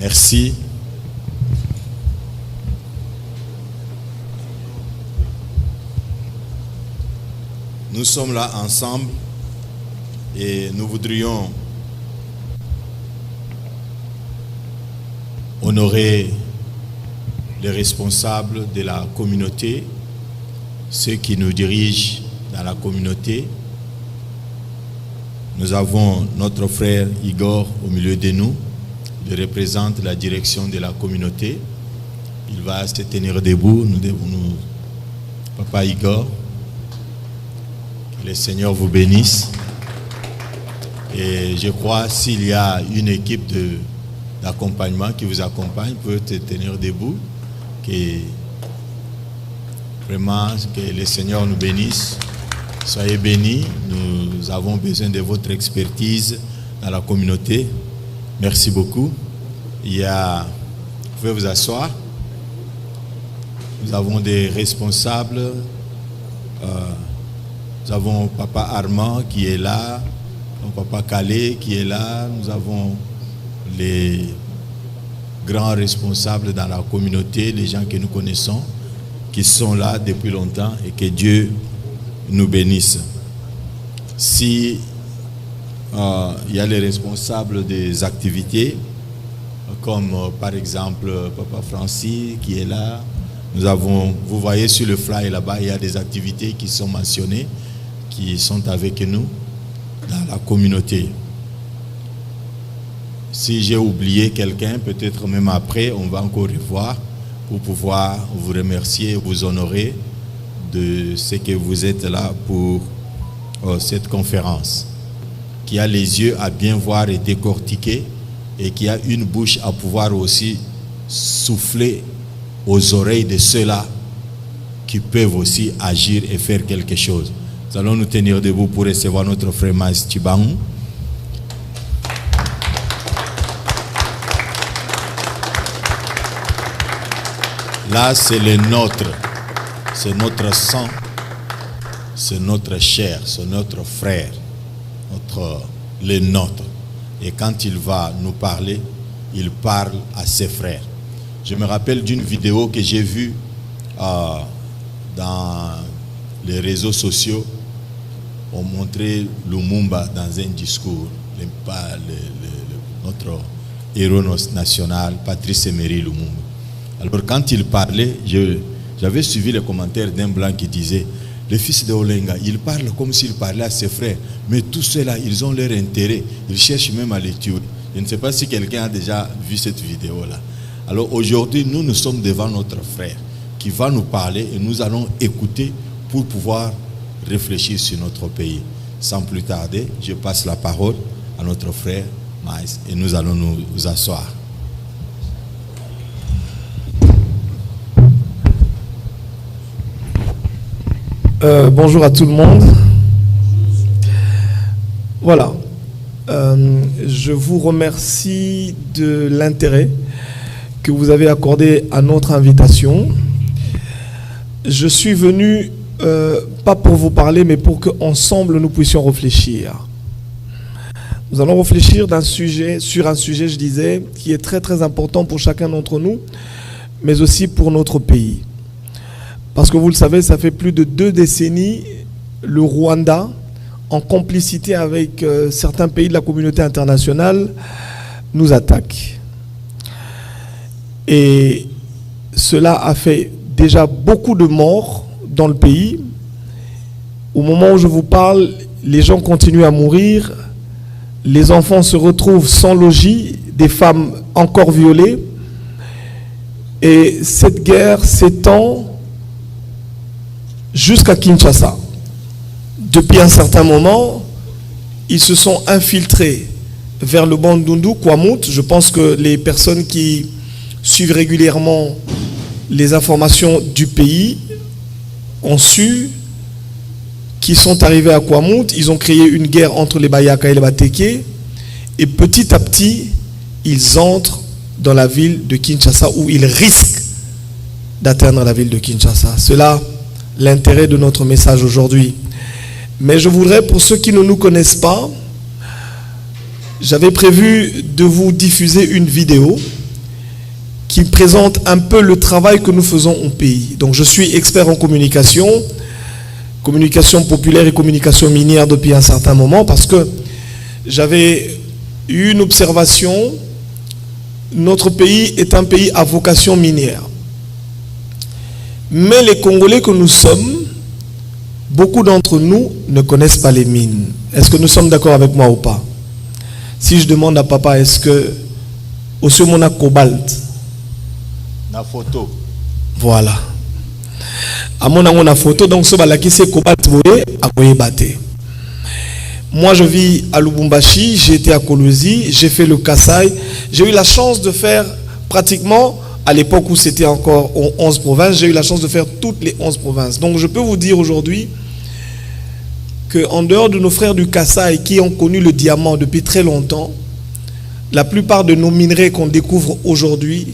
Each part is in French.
Merci. Nous sommes là ensemble et nous voudrions honorer les responsables de la communauté, ceux qui nous dirigent dans la communauté. Nous avons notre frère Igor au milieu de nous. Il représente la direction de la communauté. Il va se tenir debout. Papa Igor, que le Seigneur vous bénisse. Et je crois s'il y a une équipe d'accompagnement qui vous accompagne, peut te tenir debout. Vraiment, que le Seigneur nous bénisse. Soyez bénis. Nous avons besoin de votre expertise dans la communauté. Merci beaucoup. Vous pouvez vous asseoir. Nous avons des responsables. Nous avons Papa Armand qui est là. Papa Calais qui est là. Nous avons les grands responsables dans la communauté, les gens que nous connaissons, qui sont là depuis longtemps, et que Dieu nous bénisse. Si il y a les responsables des activités, comme par exemple Papa Francis qui est là. Nous avons, vous voyez sur le flyer là-bas, il y a des activités qui sont mentionnées, qui sont avec nous dans la communauté. Si j'ai oublié quelqu'un, peut-être même après, on va encore revoir pour pouvoir vous remercier, vous honorer de ce que vous êtes là pour cette conférence. Qui a les yeux à bien voir et décortiquer, et qui a une bouche à pouvoir aussi souffler aux oreilles de ceux-là qui peuvent aussi agir et faire quelque chose. Nous allons nous tenir debout pour recevoir notre frère Maïs Tibangou. Là, c'est le nôtre. C'est notre sang. C'est notre chair. C'est notre frère. Le nôtre. Et quand il va nous parler, il parle à ses frères. Je me rappelle d'une vidéo que j'ai vue dans les réseaux sociaux. On montrait Lumumba dans un discours. Notre héros national, Patrice Emery Lumumba. Alors quand il parlait, j'avais suivi les commentaires d'un blanc qui disait: le fils de Olenga, il parle comme s'il parlait à ses frères. Mais tous ceux-là, ils ont leur intérêt. Ils cherchent même à les tuer. Je ne sais pas si quelqu'un a déjà vu cette vidéo-là. Alors aujourd'hui, nous sommes devant notre frère qui va nous parler et nous allons écouter pour pouvoir réfléchir sur notre pays. Sans plus tarder, je passe la parole à notre frère Maïs et nous allons nous asseoir. Bonjour à tout le monde. Voilà. Je vous remercie de l'intérêt que vous avez accordé à notre invitation. Je suis venu, pas pour vous parler, mais pour qu'ensemble nous puissions réfléchir. Nous allons réfléchir sur un sujet, je disais, qui est très très important pour chacun d'entre nous, mais aussi pour notre pays. Parce que vous le savez, ça fait plus de 2 décennies, le Rwanda, en complicité avec certains pays de la communauté internationale, nous attaque. Et cela a fait déjà beaucoup de morts dans le pays. Au moment où je vous parle, les gens continuent à mourir, les enfants se retrouvent sans logis, des femmes encore violées. Et cette guerre s'étend jusqu'à Kinshasa. Depuis un certain moment, ils se sont infiltrés vers le Bandundu, Kwamut. Je pense que les personnes qui suivent régulièrement les informations du pays ont su qu'ils sont arrivés à Kwamut. Ils ont créé une guerre entre les Bayaka et les Bateke. Et petit à petit, ils entrent dans la ville de Kinshasa, où ils risquent d'atteindre la ville de Kinshasa. Cela l'intérêt de notre message aujourd'hui. Mais je voudrais, pour ceux qui ne nous connaissent pas, j'avais prévu de vous diffuser une vidéo qui présente un peu le travail que nous faisons au pays. Donc je suis expert en communication, communication populaire et communication minière depuis un certain moment, parce que j'avais eu une observation. Notre pays est un pays à vocation minière. Mais les Congolais que nous sommes, beaucoup d'entre nous ne connaissent pas les mines. Est-ce que nous sommes d'accord avec moi ou pas? Si je demande à papa, est-ce que au sommet on a cobalt? La photo. Voilà. À mon avis, on a photo, donc ce balaki c'est cobalt, à Boyebate. Moi, je vis à Lubumbashi, j'ai été à Kolwezi, j'ai fait le Kasaï. J'ai eu la chance de faire pratiquement, à l'époque où c'était encore 11 provinces, j'ai eu la chance de faire toutes les 11 provinces. Donc, je peux vous dire aujourd'hui qu'en dehors de nos frères du Kasaï qui ont connu le diamant depuis très longtemps, la plupart de nos minerais qu'on découvre aujourd'hui,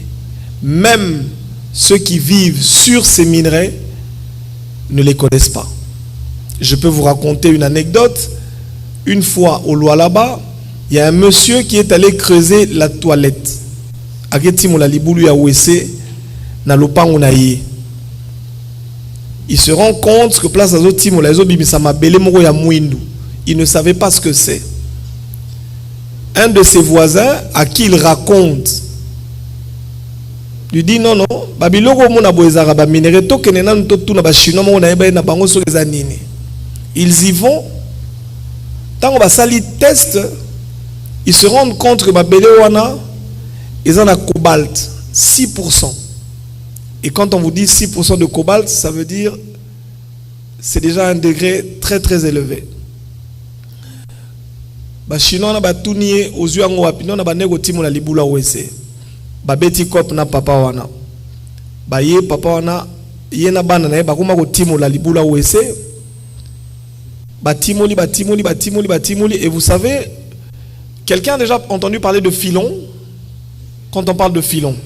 même ceux qui vivent sur ces minerais, ne les connaissent pas. Je peux vous raconter une anecdote. Une fois au Lualaba, il y a un monsieur qui est allé creuser la toilette. Il se rend compte que place il ne savait pas ce que c'est. Un de ses voisins à qui il raconte lui dit non, ils y vont. Quand on va salir test, ils se rendent compte que ils ont la cobalt 6%. Et quand on vous dit 6% de cobalt, ça veut dire c'est déjà un degré très très élevé. Chinois na tout nié aux yeux en opinion na banego timo la libula wese. Beti kop na papa wana. Ye papa wana ye na bana na ba kuma ko timo la libula wese. Batimoli, et vous savez, quelqu'un a déjà entendu parler de filon? Quand on parle de filon,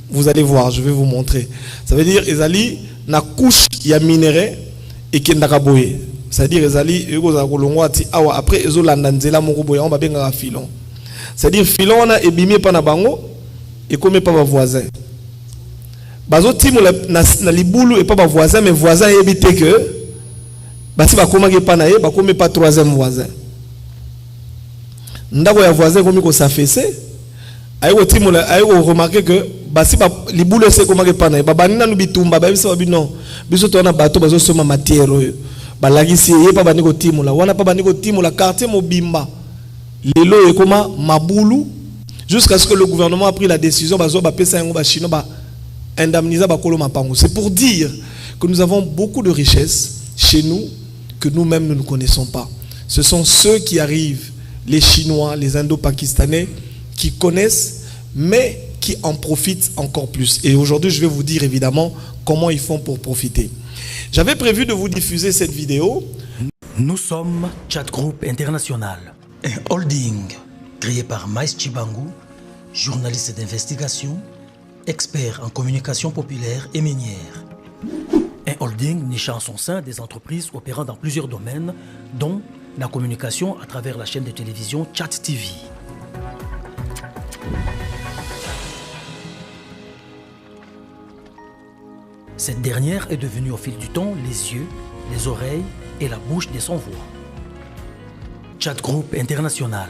vous allez voir, je vais vous montrer. Ça veut dire, ezali na couche ya minerai et kendakaboye. C'est-à-dire, ezali après ezolanda nzela moko boya on ba benga filon. C'est-à-dire filon na ebimi pa na bango et comme pas ba voisin. Bazo timo na libulu et pas ba voisin, mais voisin ebité que basi bakoma ke panaye bakome pas troisième voisin. Ndako ya voisin komi ko s'affaisser. Ayo timola ayo remarquer que basi ba libule se koma ke panaye babani nanu bitumba ba bisa babino biso to na bato bazo soma matière oyo. Balagisi ye pa bani ko timola wana pa bani ko timola quartier mobimba. Lelo e koma mabulu jusqu'à ce que le gouvernement a pris la décision bazo ba pesa yango ba chino ba indemniser ba kolo mapango. C'est pour dire que nous avons beaucoup de richesses chez nous que nous-mêmes nous ne connaissons pas. Ce sont ceux qui arrivent, les Chinois, les Indo-Pakistanais, qui connaissent, mais qui en profitent encore plus. Et aujourd'hui, je vais vous dire évidemment comment ils font pour profiter. J'avais prévu de vous diffuser cette vidéo. Nous sommes Chat Group International, un holding créé par Maïs Chibangu, journaliste d'investigation, expert en communication populaire et minière. Un holding nichant en son sein des entreprises opérant dans plusieurs domaines, dont la communication à travers la chaîne de télévision Chat TV. Cette dernière est devenue au fil du temps les yeux, les oreilles et la bouche de son voix. Chat Group International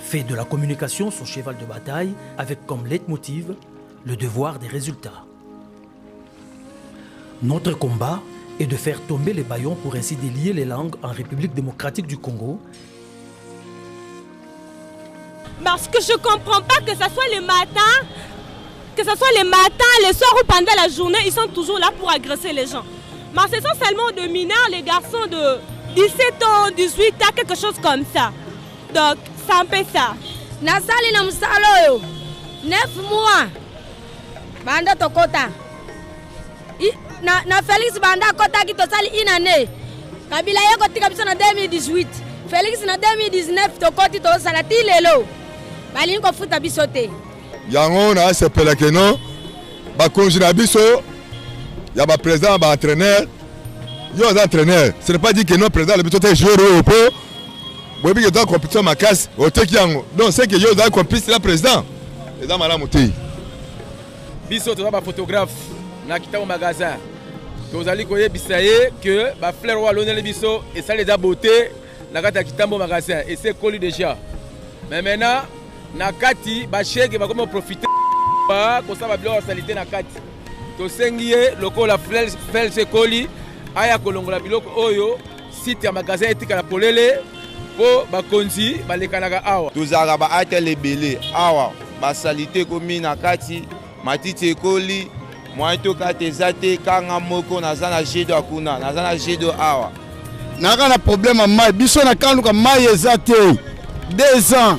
fait de la communication son cheval de bataille avec comme leitmotiv le devoir des résultats. Notre combat est de faire tomber les bâillons pour ainsi délier les langues en République démocratique du Congo. Parce que je ne comprends pas que ce soit le matin, le soir ou pendant la journée, ils sont toujours là pour agresser les gens. Mais ce sont seulement de mineurs, les garçons de 17 ans, 18 ans, quelque chose comme ça. Donc, c'est un peu ça. Nasali na musalo 9 mois. Banda tokota. Na Félix Banda kota ki tosali inane. Kabila yeko tika biso na 2018. Félix na 2019 tokoti to salati lelo. Bali ko futa biso te. Yango na sepela que non. Ba konjina biso. Ya ba président ba entraîneur. Yo entraîneur. Ce n'est pas dit que non président le biso te joueur au po. Bobi que dans compétition ma casse au te ki yango. Donc c'est que yo da complice la président. Et dans mala moti. biso toza ba photographe na kitabo magasin tozali koyebisa ye que ba fleur wa loneli biso et ça les a beauté na kati ya kitambo magasin et c'est collé déjà mais maintenant na kati ba chèque ba comment profiter ba ko ça ba bilo salité na kati to sengiye lokola fleur se collé aya kolongola biloko oyo site ya magasin etika la polele po bakonzi balekanaka awa tozalaka baatele ebele awa basalite komi na kati matiti ekoli mwa tokata eza te kanga moko naza na jedo akuna naza na jedo awa naka na problème ya mai biso na kanduka mai eza te 2 ans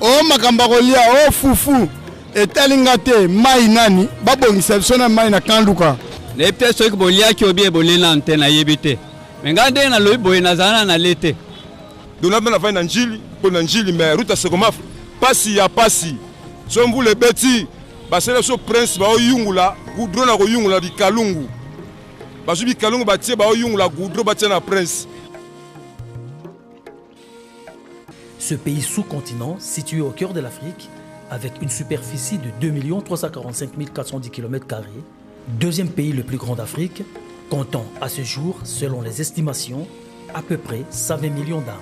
o makambo kolia o fufu etalinga te mai nani babongisa biso na mai na kanduka na peut-être soki boliaki obi ebolela nte nayebi te me nga nde nalobi boye nazala na le te donaba nafai na njili mpo na njili me ruta sekomafu pasi ya pasi so mbula ebeti basala so prince baoyungula goudron na koyungula bikalungu bazwi bikalungu batie baoyungula goudron batie na prince. Ce pays sous-continent, situé au cœur de l'Afrique, avec une superficie de 2 345 410 km², deuxième pays le plus grand d'Afrique, comptant à ce jour, selon les estimations, à peu près 120 millions d'âmes.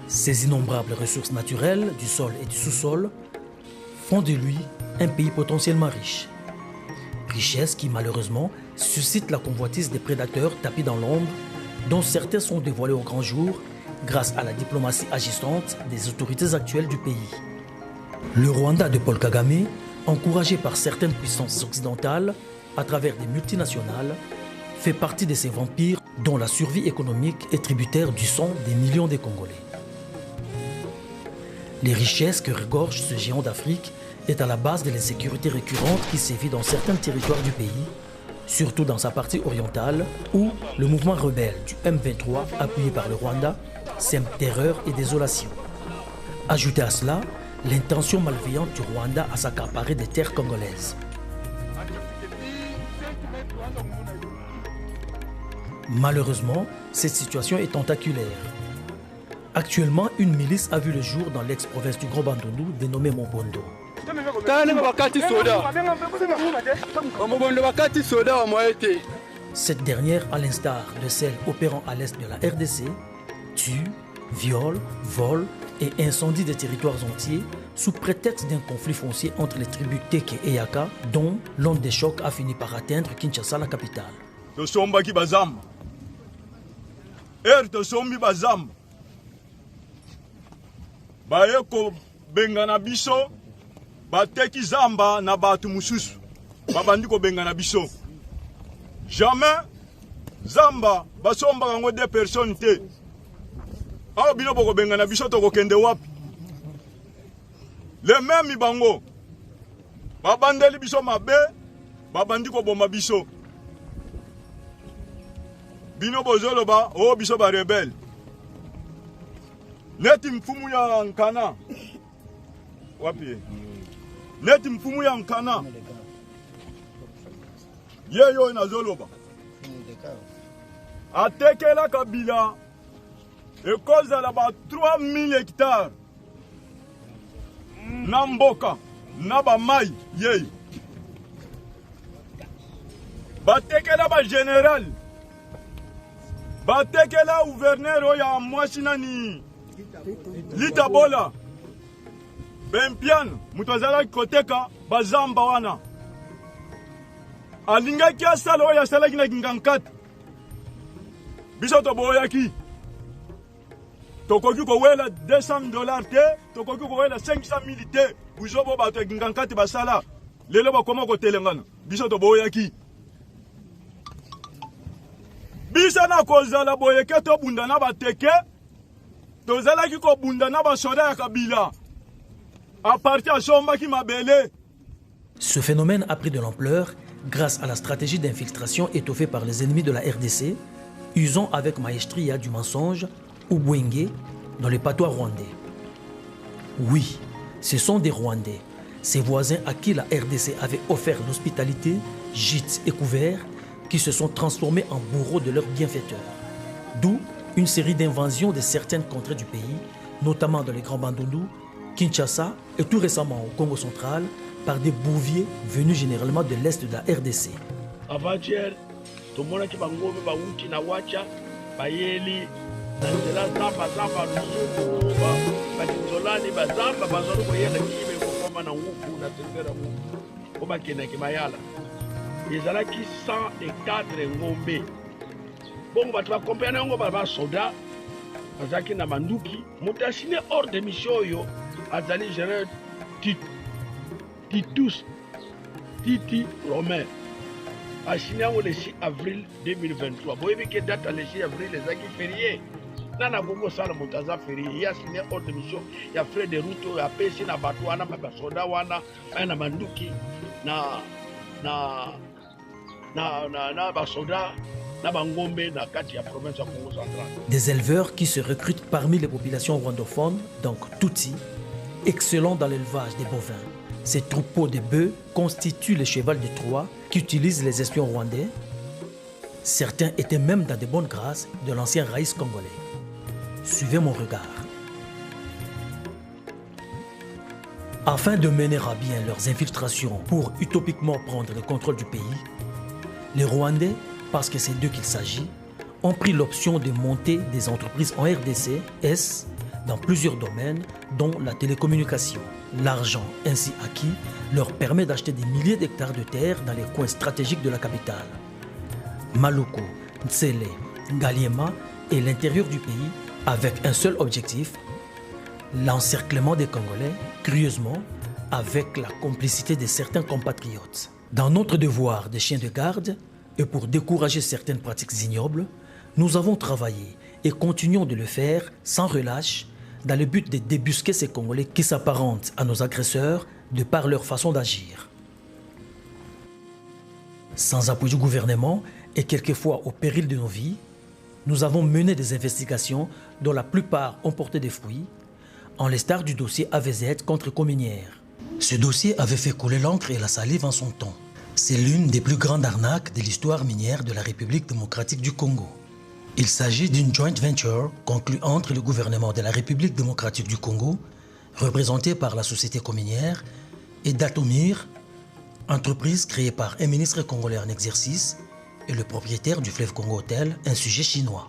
Ces innombrables ressources naturelles du sol et du sous-sol font de lui un pays potentiellement riche. Richesse qui malheureusement suscite la convoitise des prédateurs tapis dans l'ombre, dont certains sont dévoilés au grand jour grâce à la diplomatie agissante des autorités actuelles du pays. Le Rwanda de Paul Kagame, encouragé par certaines puissances occidentales à travers des multinationales, fait partie de ces vampires dont la survie économique est tributaire du sang des millions de Congolais. Les richesses que regorge ce géant d'Afrique est à la base de l'insécurité récurrente qui sévit dans certains territoires du pays, surtout dans sa partie orientale où le mouvement rebelle du M23, appuyé par le Rwanda, sème terreur et désolation. Ajoutez à cela l'intention malveillante du Rwanda à s'accaparer des terres congolaises. Malheureusement, cette situation est tentaculaire. Actuellement, une milice a vu le jour dans l'ex-province du Grand Bandundu dénommée Mobondo. Cette dernière, à l'instar de celle opérant à l'est de la RDC, tue, viole, vole et incendie des territoires entiers sous prétexte d'un conflit foncier entre les tribus Teke et Yaka, dont l'onde des chocs a fini par atteindre Kinshasa, la capitale. Bayeko bengana biso bateki zamba na batu mususu babandi ko bengana biso jamais zamba basomba kango 2 personnes te awo bino boko bengana biso to ko kende wapi le même bango babandeli biso mabe babandi ko boma biso bino bozolo ba o biso ba rebelle neti mfumu ya nkana wapi neti mfumu ya nkana yeyo inazoloba atekela kabila ekozala ba 3000 hectares na mboka na ba mai yeyo batekela ba general batekela gouverneur ya mwasi nani Litabola Bempian mutazala koteka bazamba wana alinga kia sala oya sala kina kingankata biso to boyaki tokoki ko wela $200 te tokoki ko wela 500,000 te buzobo ba to kingankata basala lelo ba koma ko telengana biso to boyaki bisa na kozala boyeke to bunda na bateke tozalaki ko bunda na basoda ya kabila à partir somba ki mabele. Ce phénomène a pris de l'ampleur grâce à la stratégie d'infiltration étoffée par les ennemis de la RDC, usant avec maestria du mensonge ou Bwenge dans les patois rwandais. Oui, ce sont des Rwandais, ces voisins à qui la RDC avait offert l'hospitalité, gîtes et couverts, qui se sont transformés en bourreaux de leurs bienfaiteurs. D'où une série d'invasions de certaines contrées du pays, notamment dans les Grands Bandundu, Kinshasa et tout récemment au Congo central par des bouviers venus généralement de l'est de la RDC. Avant-hier, tout le monde qui va ngombe na wacha bayeli na nzela zamba bakinzolani bazamba bazolo koyela kibe kokoma na nguku na tendera nguku ko bakena ke bayala ezalaki 104 ngombe bongo bato bakompena yango ba soda bazaki na manduki moto asine hors de mission oyo azali général Titi Romain asine yango le 6 avril 2023 boyebi ke date le 6 avril ezaki férié nana bongo sala moto aza férié ya asine hors de mission ya frais de route oyo apesi na bato wana basoda wana baya na manduki na basoda. Des éleveurs qui se recrutent parmi les populations rwandophones, donc Tutsi, excellents dans l'élevage des bovins. Ces troupeaux de bœufs constituent le cheval de Troie qu'utilisent les espions rwandais. Certains étaient même dans de bonnes grâces de l'ancien raïs congolais. Suivez mon regard. Afin de mener à bien leurs infiltrations pour utopiquement prendre le contrôle du pays, les Rwandais, parce que c'est d'eux qu'il s'agit, ont pris l'option de monter des entreprises en RDC, dans plusieurs domaines, dont la télécommunication. L'argent ainsi acquis leur permet d'acheter des milliers d'hectares de terre dans les coins stratégiques de la capitale. Maluku, Ntsele, Ngaliema et l'intérieur du pays, avec un seul objectif, l'encerclement des Congolais, curieusement, avec la complicité de certains compatriotes. Dans notre devoir de chiens de garde, et pour décourager certaines pratiques ignobles, nous avons travaillé et continuons de le faire sans relâche dans le but de débusquer ces Congolais qui s'apparentent à nos agresseurs de par leur façon d'agir. Sans appui du gouvernement et quelquefois au péril de nos vies, nous avons mené des investigations dont la plupart ont porté des fruits, en l'estar du dossier AVZ contre Cominière. Ce dossier avait fait couler l'encre et la salive en son temps. C'est l'une des plus grandes arnaques de l'histoire minière de la République démocratique du Congo. Il s'agit d'une joint venture conclue entre le gouvernement de la République démocratique du Congo, représenté par la société cominière, et Datomir, entreprise créée par un ministre congolais en exercice et le propriétaire du fleuve Congo Hotel, un sujet chinois.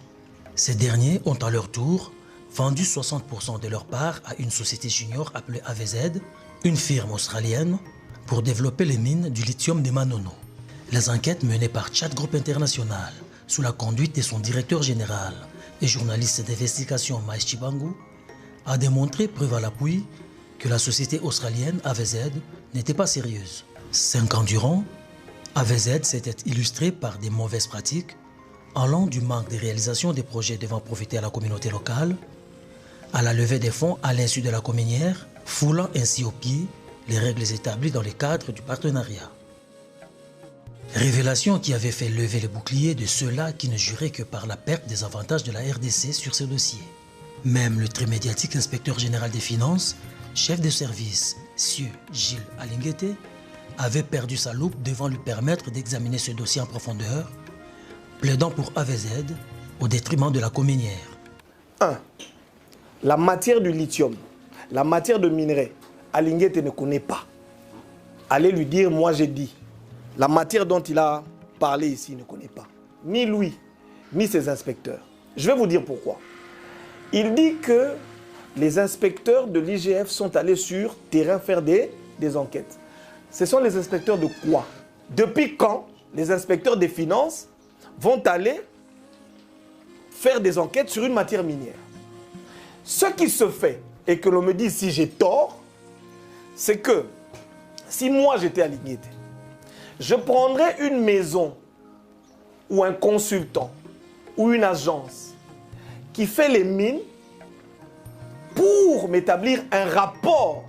Ces derniers ont à leur tour vendu 60% de leur part à une société junior appelée AVZ, une firme australienne, pour développer les mines du lithium de Manono. Les enquêtes menées par Chat Group International, sous la conduite de son directeur général et journaliste d'investigation Maïs Chibangu, a démontré, preuve à l'appui, que la société australienne AVZ n'était pas sérieuse. 5 ans durant, AVZ s'était illustrée par des mauvaises pratiques, allant du manque de réalisation des projets devant profiter à la communauté locale, à la levée des fonds à l'insu de la cominière, foulant ainsi aux pieds les règles établies dans le cadre du partenariat. Révélation qui avait fait lever les boucliers de ceux-là qui ne juraient que par la perte des avantages de la RDC sur ce dossier. Même le très médiatique inspecteur général des finances, chef de service, Sieur Gilles Alinguete, avait perdu sa loupe devant lui permettre d'examiner ce dossier en profondeur, plaidant pour AVZ au détriment de la cominière. 1. La matière du lithium, la matière de minerai, Alinguete ne connaît pas. Allez lui dire, moi j'ai dit. La matière dont il a parlé ici, il ne connaît pas. Ni lui, ni ses inspecteurs. Je vais vous dire pourquoi. Il dit que les inspecteurs de l'IGF sont allés sur terrain faire des enquêtes. Ce sont les inspecteurs de quoi? Depuis quand les inspecteurs des finances vont aller faire des enquêtes sur une matière minière? Ce qui se fait, et que l'on me dit si j'ai tort, c'est que si moi j'étais à Alinguete, je prendrais une maison ou un consultant ou une agence qui fait les mines pour m'établir un rapport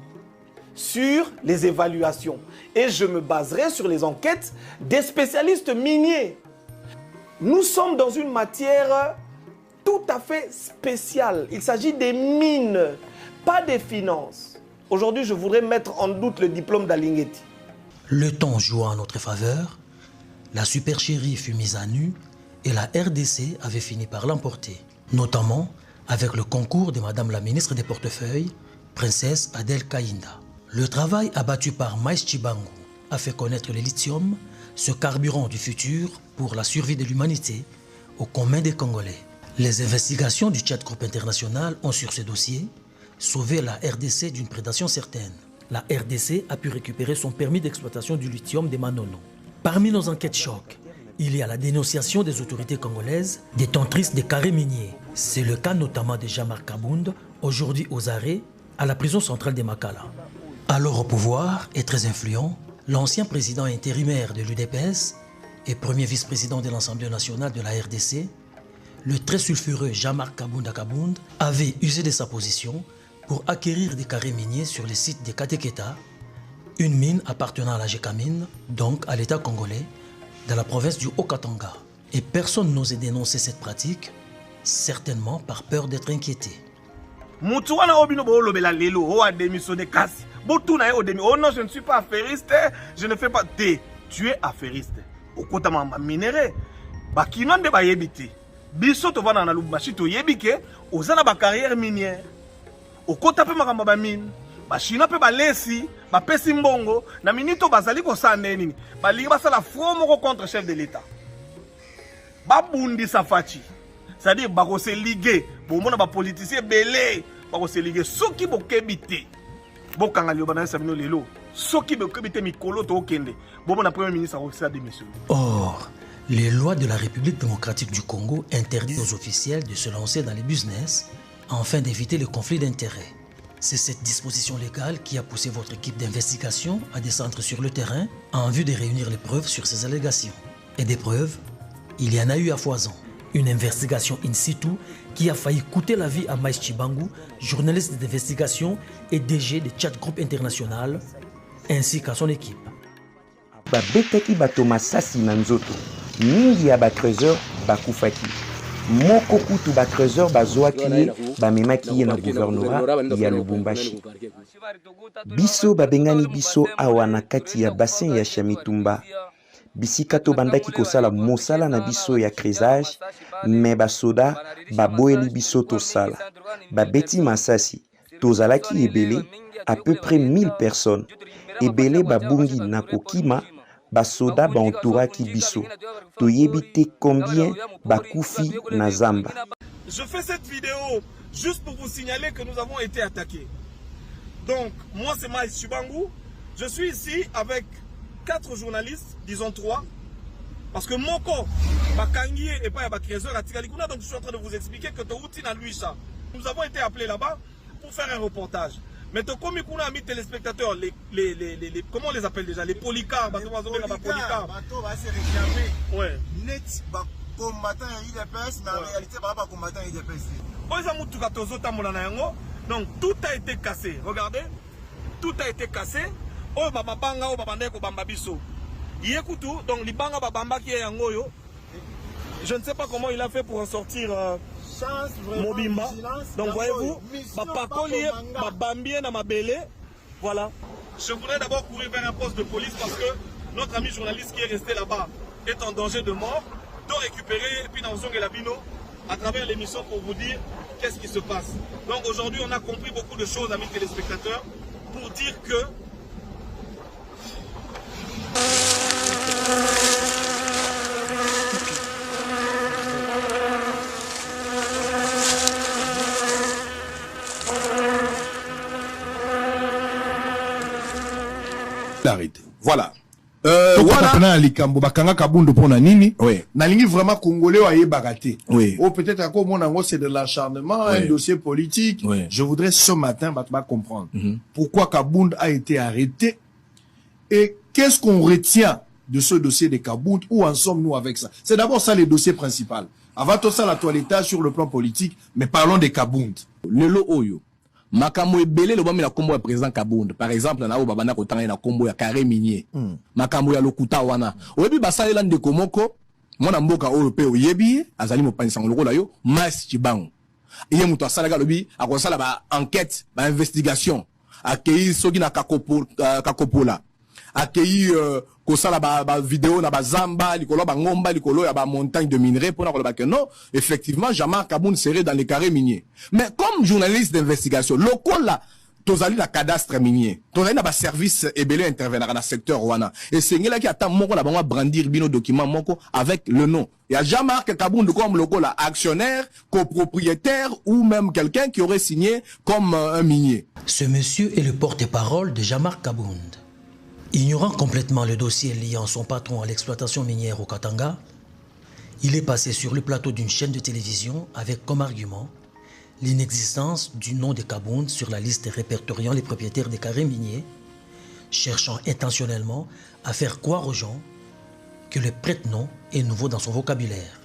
sur les évaluations. Et je me baserai sur les enquêtes des spécialistes miniers. Nous sommes dans une matière tout à fait spéciale. Il s'agit des mines, pas des finances. Aujourd'hui, je voudrais mettre en doute le diplôme d'Alinguete. Le temps jouant en notre faveur, la supercherie fut mise à nu et la RDC avait fini par l'emporter, notamment avec le concours de Madame la ministre des Portefeuilles, Princesse Adèle Kainda. Le travail abattu par Maïs Chibangu a fait connaître le lithium, ce carburant du futur pour la survie de l'humanité, au commun des Congolais. Les investigations du Tchad Group International ont sur ce dossier sauvé la RDC d'une prédation certaine. La RDC a pu récupérer son permis d'exploitation du lithium des Manono. Parmi nos enquêtes choc, il y a la dénonciation des autorités congolaises détentrices des carrés miniers. C'est le cas notamment de Jean-Marc Kabound, aujourd'hui aux arrêts à la prison centrale de Makala. Alors au pouvoir et très influent, l'ancien président intérimaire de l'UDPS et premier vice-président de l'Assemblée nationale de la RDC, le très sulfureux Jean-Marc Kabound avait usé de sa position pour acquérir des carrés miniers sur les sites de Kateketa, une mine appartenant à la Gécamine, donc à l'État congolais, dans la province du Haut-Katanga. Et personne n'osait dénoncer cette pratique, certainement par peur d'être inquiété. Oh, je ne suis pas affairiste, je ne fais pas. Tu es affairiste. Au côté de minéré, bakino de bayebite. Biso to vana na lubashi to yebike, ozana ba carrière minière. Au côté pe makamba ba mine, ba china pe ba lesi, ba pesi mbongo, na minito bazali ko sande nini. Ba lingi ba sala fromo contre chef de l'état. Ba bundi safachi. C'est-à-dire ba ko se liguer, bo mona ba politicien belé, ba ko se liguer soki bo kebite. Bo kangali obana sa bino lelo. Soki bo kebite mikolo to okende. Bo mona premier ministre a démissionné. Or, les lois de la République démocratique du Congo interdisent aux officiels de se lancer dans les business afin d'éviter le conflit d'intérêts. C'est cette disposition légale qui a poussé votre équipe d'investigation à descendre sur le terrain en vue de réunir les preuves sur ces allégations. Et des preuves, il y en a eu à foison. Une investigation in situ qui a failli coûter la vie à Maïs Chibangu, journaliste d'investigation et DG de Tchad Group International, ainsi qu'à son équipe. Babetaki batoma sasi na nzoto mingi ya batrésor bakufaki moko kutu batrésor bazwaki ye bamemaki ye na gouvernorat ya Lubumbashi. Biso babengani biso awa na kati ya bassin ya Chamitumba. Bisika to bandaki kosala mosala na biso ya crésage, me basoda baboyeli biso tosala. Babeti masasi tozalaki ebele, à peu près 1000 personnes. Ebele babungi na kokima, basoda ba entouraki biso. Toyebite combien bakufi na zamba. Je fais cette vidéo juste pour vous signaler que nous avons été attaqués. Donc, moi c'est Maïs Chibangu. Je suis ici avec 4 journalistes, disons 3. Parce que Moko, Bakangi et pas Bakrezor à Tigalikuna, donc je suis en train de vous expliquer que Toutina Luisa. Nous avons été appelés là-bas pour faire un reportage. Mais comme on a mis téléspectateurs, comment on les appelle déjà? Les polycars, les polycars. Ouais. Net, combattant IDPS, mais en réalité, pas combattant IDPS. Donc tout a été cassé. Regardez, tout a été cassé. Oh, babanga, oh, babandeko, bambabiso. Yekutu, donc libanga babamba qui est en goyo. Je ne sais pas comment il a fait pour en sortir. Mobimba. Donc voyez-vous, voilà. Je voudrais d'abord courir vers un poste de police parce que notre ami journaliste qui est resté là-bas est en danger de mort. Donc récupérer et puis dans Zong et Labino à travers l'émission pour vous dire qu'est-ce qui se passe. Donc aujourd'hui on a compris beaucoup de choses, amis téléspectateurs, pour dire que voilà. Voilà. Likambo bakanga Kabound pona nini. Nalingi vraiment congolais aye bagaté. Ou peut-être à quoi mon c'est de l'acharnement, un dossier politique. Je voudrais ce matin comprendre pourquoi Kabound a été arrêté et qu'est-ce qu'on retient de ce dossier de Kabound, où en sommes-nous avec ça? C'est d'abord ça le dossier principal. Avant tout ça la toilettage sur le plan politique, mais parlons de Kabound. Lelo Oyo. Makambo ebele lo bami na kombo ya président Kabound par exemple na o babana ko tanga na kombo ya carré minier makambo ya lokuta wana oyebi basalela ndeko moko mwana mboka oyo pe oyebi azali mopanisa ngolo la yo Maïs Chibangu iye muto asala lobi akosala ba enquête ba investigation akei soki na kakopola akei kosala ba vidéo na ba zamba likolo ba ngomba likolo ya ba montagne de minerais pour na koloba que non effectivement Jean-Marc Kabound serait dans les carrés miniers mais comme journaliste d'investigation lokola tozali na cadastre minier tozali na ba service ebele intervenir na secteur wana et sengela ki ata moko na bango brandir bino document moko avec le nom. Il y a Jean-Marc Kabound comme logo là, actionnaire, copropriétaire ou même quelqu'un qui aurait signé comme un minier. Ce monsieur est le porte-parole de Jean-Marc Kabound. Ignorant complètement le dossier liant son patron à l'exploitation minière au Katanga, il est passé sur le plateau d'une chaîne de télévision avec comme argument l'inexistence du nom de Kabound sur la liste répertoriant les propriétaires des carrés miniers, cherchant intentionnellement à faire croire aux gens que le prête-nom est nouveau dans son vocabulaire.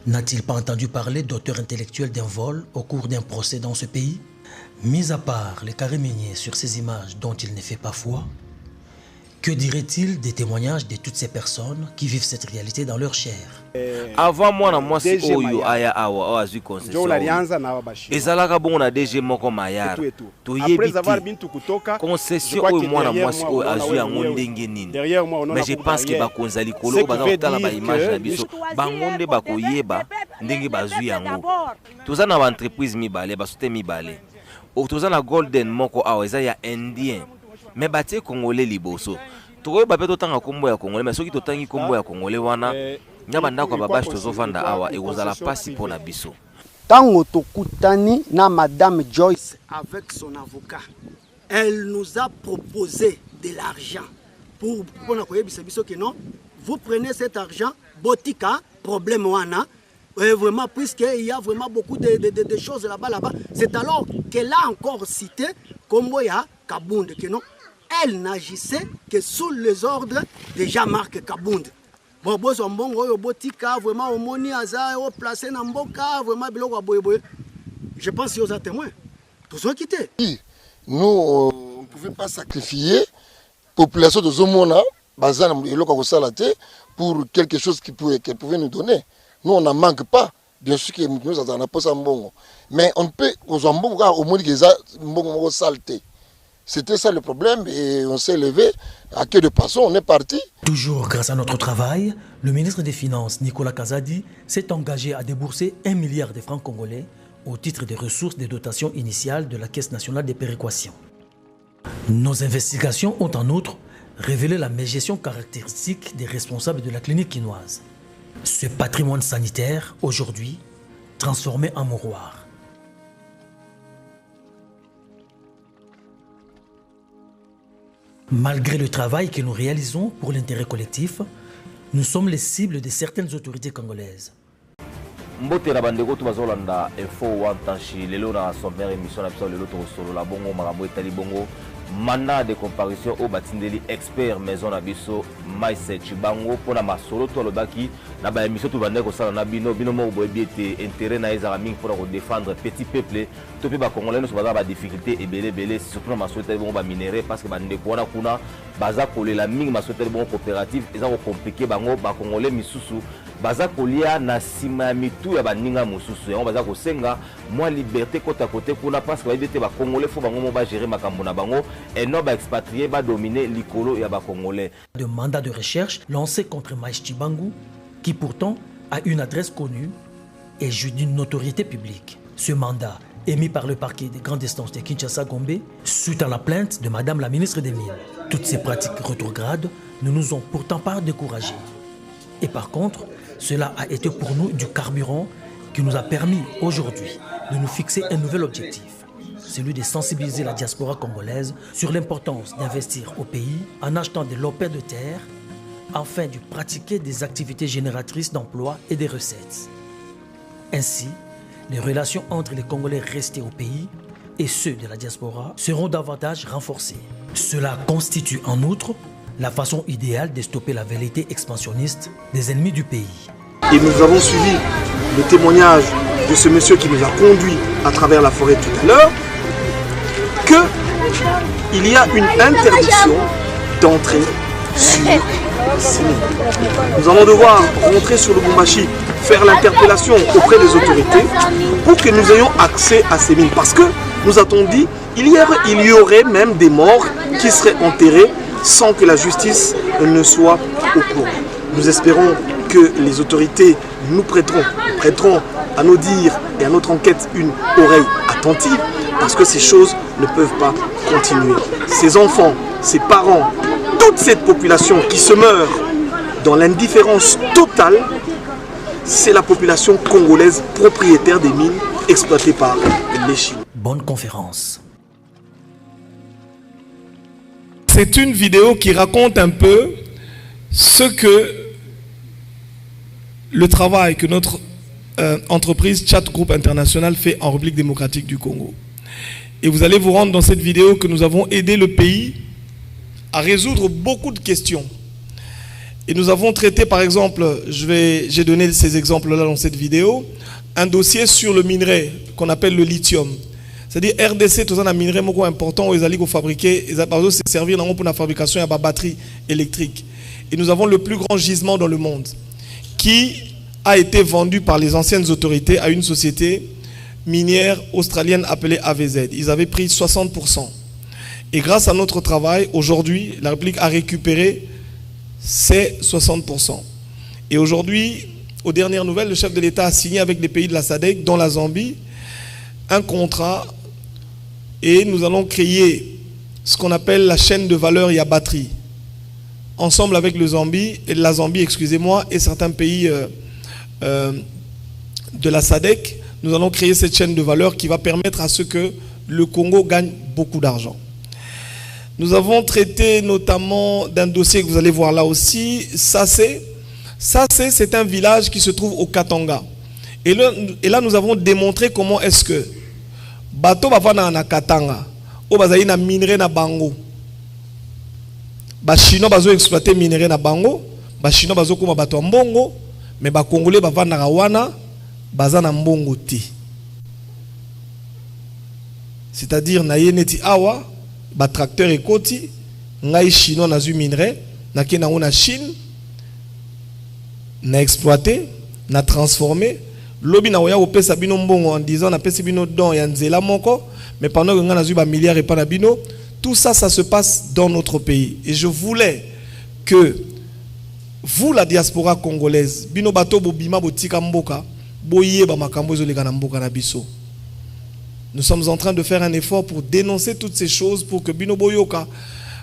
N'a-t-il pas entendu parler d'auteur intellectuel d'un vol au cours d'un procès dans ce pays? Mis à part les carrés miniers sur ces images dont il ne fait pas foi, que dirait-il des témoignages de toutes ces personnes qui vivent cette réalité dans leur chair? Avant moi na mwasi oyo aya awa o azui concession ezalaka bongo na DG moko mayara toyebi concession oyo mwana mwasi oyo azui yango ndenge nini, mais je pense que bakonza likolo baza kotala ba image na biso bango nde bakoyeba ndenge bazui yango. Toza na ba entreprise mibale basote mibale toza na Golden moko awa eza ya indien mais batie congolais liboso tokoyo bape totanga kombo ya congolais mais soki totangi kombo ya congolais wana nyaba ndako babashi tozovanda awa ekozala pasi pona biso. Tango tokutani na madame Joyce avec son avocat, elle nous a proposé de l'argent pour que non, vous prenez cet argent botika problème wana vraiment puisqu'il y a vraiment beaucoup de choses là-bas. C'est alors qu'elle a encore cité kombo ya Kabound que non, elle n'agissait que sous les ordres de Jean-Marc Kabound. Bon, botika vraiment au moni aza au placé na mboka vraiment biloko boye. Je pense qu'il y a témoins. Tous ont quitté. Nous on ne pouvait pas sacrifier population de Zomona, bazana biloko ko salate pour quelque chose qu'elle pouvait nous donner. Nous on n'en manque pas. Bien sûr que nous avons pas ça mbongo. Mais on peut aux mbongo au moni que ça mbongo saleté. C'était ça le problème et on s'est levé à queue de poisson, on est parti. Toujours grâce à notre travail, le ministre des Finances, Nicolas Kazadi, s'est engagé à débourser 1 milliard de francs congolais au titre des ressources des dotations initiales de la Caisse nationale des péréquations. Nos investigations ont en outre révélé la mégestion caractéristique des responsables de la clinique quinoise. Ce patrimoine sanitaire, aujourd'hui, transformé en mouroir. Malgré le travail que nous réalisons pour l'intérêt collectif, nous sommes les cibles de certaines autorités congolaises. Mbotera bandeko to bazolanda info wantanshi lelo na sommaire émission na biso lelo to solo la bongo makambo etali bongo mandat de comparution au batindeli expert maison na biso Maïse Chibango pona masolo to lobaki na ba émission to bandeko sala na bino mo boyebi intérêt na ezara mingi pour défendre petit peuple to pe ba congolais no so baza ba difficulté ebele surtout na masolo etali bongo ba minerai parce que bandeko wana kuna baza kolela mingi masolo etali bongo coopérative eza ko compliquer bango ba congolais misusu baza kolia na sima ya mitu ya baninga mosusu yango baza kosenga mwa liberté kota kote kuna parce que bayebi te ba congolais fo bango mo ba gérer makambo na bango et non ba expatrié ba dominer likolo ya ba congolais. De mandat de recherche lancé contre Maïs Chibangu qui pourtant a une adresse connue et jouit d'une notoriété publique. Ce mandat émis par le parquet des grandes instances de Kinshasa-Gombe suite à la plainte de Madame la ministre des Mines. Toutes ces pratiques rétrogrades ne nous ont pourtant pas découragés. Et par contre, cela a été pour nous du carburant qui nous a permis aujourd'hui de nous fixer un nouvel objectif, celui de sensibiliser la diaspora congolaise sur l'importance d'investir au pays en achetant de l'opère de terre afin de pratiquer des activités génératrices d'emplois et de recettes. Ainsi, les relations entre les Congolais restés au pays et ceux de la diaspora seront davantage renforcées. Cela constitue en outre la façon idéale de stopper la velléité expansionniste des ennemis du pays. Et nous avons suivi le témoignage de ce monsieur qui nous a conduits à travers la forêt tout à l'heure, qu'il y a une interdiction d'entrer sur ces mines. Nous allons devoir rentrer sur le Lubumbashi, faire l'interpellation auprès des autorités pour que nous ayons accès à ces mines. Parce que, nous a-t-on dit, il y aurait même des morts qui seraient enterrés sans que la justice ne soit au courant. Nous espérons que les autorités nous prêteront à nos dires et à notre enquête une oreille attentive, Parce que ces choses ne peuvent pas continuer. Ces enfants, ces parents, toute cette population qui se meurt dans l'indifférence totale, c'est la population congolaise propriétaire des mines exploitées par les Chinois. Bonne conférence. C'est une vidéo qui raconte un peu ce que le travail que notre entreprise Chat Group International fait en République démocratique du Congo. Et vous allez vous rendre dans cette vidéo que nous avons aidé le pays à résoudre beaucoup de questions. Et nous avons traité, par exemple, j'ai donné ces exemples-là dans cette vidéo, un dossier sur le minerai qu'on appelle le lithium. C'est-à-dire RDC, tout ça, un minerai important où ils allaient fabriquer, ils allaient se servir pour la fabrication de batteries électriques. Et nous avons le plus grand gisement dans le monde qui a été vendu par les anciennes autorités à une société minière australienne appelée AVZ. Ils avaient pris 60%. Et grâce à notre travail, aujourd'hui, la République a récupéré ces 60%. Et aujourd'hui, aux dernières nouvelles, le chef de l'État a signé avec les pays de la SADC, dont la Zambie, un contrat et nous allons créer ce qu'on appelle la chaîne de valeur Yabatterie. Ensemble avec la Zambie, excusez-moi, et certains pays de la SADC, nous allons créer cette chaîne de valeur qui va permettre à ce que le Congo gagne beaucoup d'argent. Nous avons traité notamment d'un dossier que vous allez voir là aussi, Sassé, c'est un village qui se trouve au Katanga. Et là, nous avons démontré comment est-ce que bateau bavana na Katanga, o bazali na minerai na bango. Ba Chinois bazo exploiter minerai na bango, ba Chinois bazo kuma bato mbongo, mais ba Congolais bavana rawana bazana mbongo ti. C'est-à-dire na yeneti awa ba tracteur ekoti ngai Chinois na zu minerai na kena na Chine na exploité, na transformé. Lobi na oya opesa bino mbongo en disant na pesi bino don ya nzela moko, mais pendant que nga na zu ba milliards et pas na bino, tout ça, ça se passe dans notre pays. Et je voulais que vous, la diaspora congolaise, bino bato bobima botika mboka, boye ba makambo ezoleka na mboka na biso. Nous sommes en train de faire un effort pour dénoncer toutes ces choses pour que bino boyoka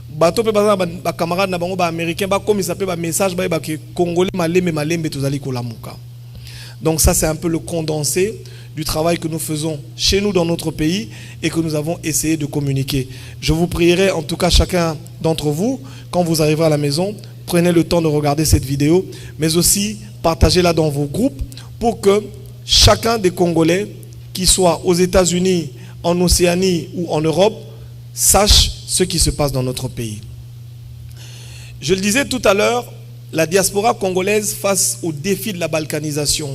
bato pe ba camarades na bango ba américain ba comme ça peut ba message ba que congolais malembe tozali kolamuka. Donc ça c'est un peu le condensé du travail que nous faisons chez nous dans notre pays et que nous avons essayé de communiquer. Je vous prierai en tout cas chacun d'entre vous, quand vous arriverez à la maison, prenez le temps de regarder cette vidéo, mais aussi partagez-la dans vos groupes pour que chacun des Congolais, qui soit aux États-Unis, en Océanie ou en Europe, sache ce qui se passe dans notre pays. Je le disais tout à l'heure, la diaspora congolaise face au défi de la balkanisation.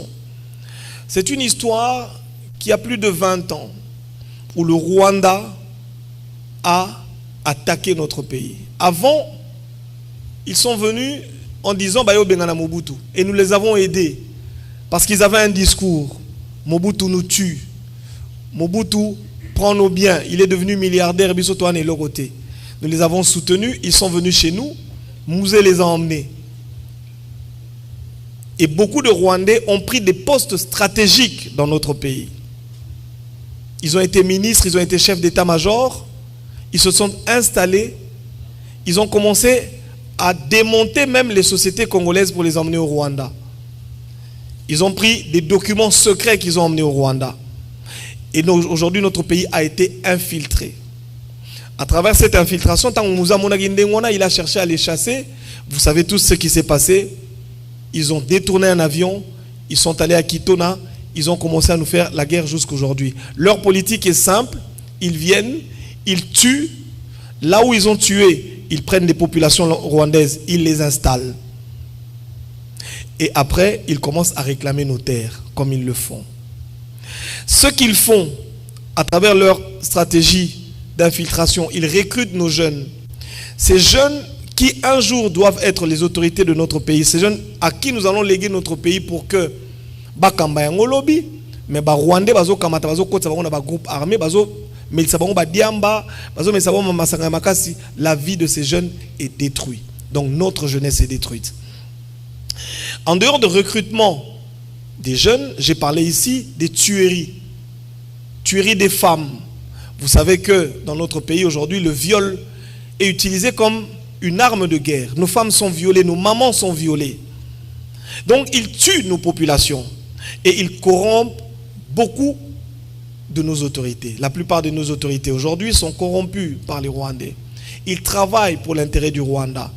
C'est une histoire qui a plus de 20 ans, où le Rwanda a attaqué notre pays. Avant, ils sont venus en disant Bayo Bengana Mobutu, et nous les avons aidés, parce qu'ils avaient un discours. Mobutu nous tue, Mobutu prend nos biens, il est devenu milliardaire, Bissotoine et Loroté. Nous les avons soutenus, ils sont venus chez nous, Mouzé les a emmenés. Et beaucoup de Rwandais ont pris des postes stratégiques dans notre pays. Ils ont été ministres, ils ont été chefs d'état-major, ils se sont installés, ils ont commencé à démonter même les sociétés congolaises pour les emmener au Rwanda. Ils ont pris des documents secrets qu'ils ont emmenés au Rwanda. Et aujourd'hui, notre pays a été infiltré. À travers cette infiltration, il a cherché à les chasser. Vous savez tous ce qui s'est passé. Ils ont détourné un avion, ils sont allés à Kitona, ils ont commencé à nous faire la guerre jusqu'aujourd'hui. Leur politique est simple, ils viennent, ils tuent, là où ils ont tué, ils prennent des populations rwandaises, ils les installent. Et après, ils commencent à réclamer nos terres, comme ils le font. Ce qu'ils font, à travers leur stratégie d'infiltration, ils recrutent nos jeunes. Ces jeunes qui un jour doivent être les autorités de notre pays, ces jeunes à qui nous allons léguer notre pays pour que bakamba yango lobby, mais ba Rwandais bazo kamata bazo kota bango na ba groupe armé bazo mais ça bango ba diamba bazo mais ça bango masanga makasi, la vie de ces jeunes est détruite. Donc notre jeunesse est détruite. En dehors de recrutement des jeunes, j'ai parlé ici des tueries. Tueries des femmes. Vous savez que dans notre pays aujourd'hui, le viol est utilisé comme une arme de guerre. Nos femmes sont violées, nos mamans sont violées. Donc ils tuent nos populations et ils corrompent beaucoup de nos autorités. La plupart de nos autorités aujourd'hui sont corrompues par les Rwandais. Ils travaillent pour l'intérêt du Rwanda.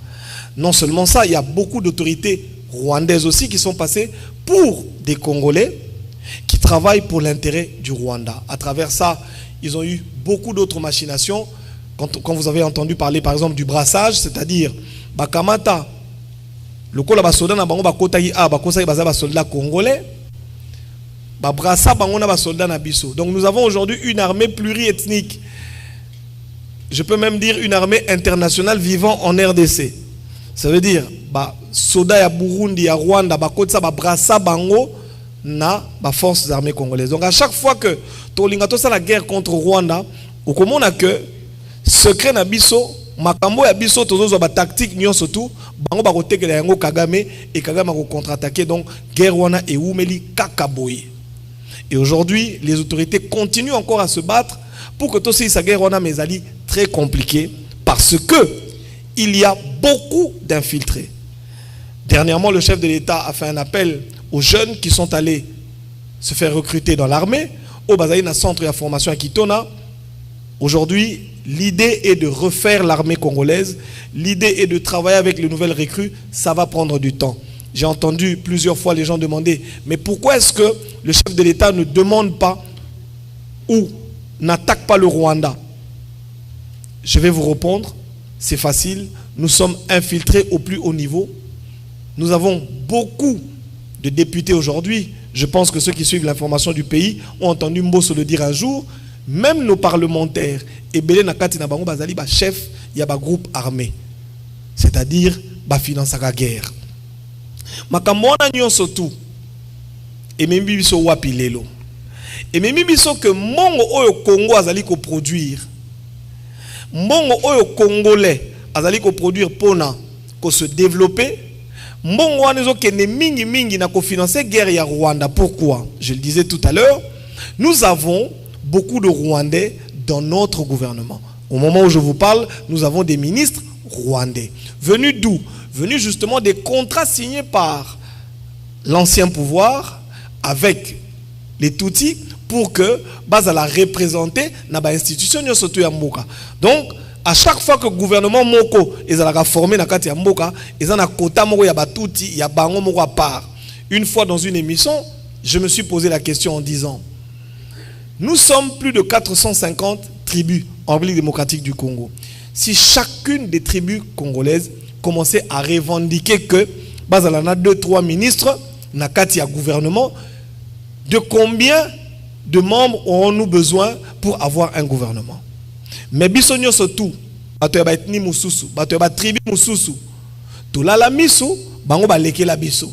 Non seulement ça, il y a beaucoup d'autorités rwandaises aussi qui sont passées pour des Congolais qui travaillent pour l'intérêt du Rwanda. À travers ça, ils ont eu beaucoup d'autres machinations. Quand vous avez entendu parler par exemple du brassage, c'est-à-dire Bakamata, le col ba soldat na bango ba kotayi a ba kosayi ba soldats congolais, ba brassa bango na ba soldats na biso. Donc nous avons aujourd'hui une armée pluriethnique. Je peux même dire une armée internationale vivant en RDC. Ça veut dire ba soda ya Burundi, ya Rwanda, ba kotsa ba brassa bango na ba forces armées congolaises. Donc à chaque fois que tolinga to ça la guerre contre Rwanda, au comment a que secret na biso makambo ya biso tozo ba tactique nyonso tout bango ba kotekela yango Kagame et Kagame ko contre-attaquer, donc guerre wana e umeli kakaboye. Et aujourd'hui, les autorités continuent encore à se battre pour que tout ça guerre wana mezali très compliqué parce que il y a beaucoup d'infiltrés. Dernièrement, le chef de l'État a fait un appel aux jeunes qui sont allés se faire recruter dans l'armée au Bazaïna centre de formation à Kitona. Aujourd'hui, l'idée est de refaire l'armée congolaise. L'idée est de travailler avec les nouvelles recrues. Ça va prendre du temps. J'ai entendu plusieurs fois les gens demander, mais pourquoi est-ce que le chef de l'État ne demande pas ou n'attaque pas le Rwanda? Je vais vous répondre, c'est facile. Nous sommes infiltrés au plus haut niveau. Nous avons beaucoup de députés aujourd'hui. Je pense que ceux qui suivent l'information du pays ont entendu Mbosso le dire un jour. Même nos parlementaires, et Belé Nakati Nabango Bazali, chef, il y a un groupe armé. C'est-à-dire, finance la guerre. Makamona nyon sotou. Et même biso wapi lelo. Et même biso que mongo oyo Congo azali ko produire. Mongo oyo Congolais azali ko produire pona ko se développer. Mongo wanezo kene mingi mingi na ko financer guerre ya Rwanda. Pourquoi? Je le disais tout à l'heure, nous avons beaucoup de Rwandais dans notre gouvernement. Au moment où je vous parle, nous avons des ministres rwandais. Venus d'où? Venus justement des contrats signés par l'ancien pouvoir avec les Tutsis pour que Bazala représenter dans l'institution surtout ya mboka. Donc à chaque fois que le gouvernement moko ezalaka formé na kati ya mboka, ezana quota moko ya batuti ya bango moko à part. Une fois dans une émission, je me suis posé la question en disant: nous sommes plus de 450 tribus en République démocratique du Congo. Si chacune des tribus congolaises commençait à revendiquer que Bazalana 2-3 ministres na kati ya gouvernement, de combien de membres aurons-nous besoin pour avoir un gouvernement? Mais bisonyo surtout, bato ya etni mususu, bato ya tribu mususu, tout la miso, bango ba leke la biso.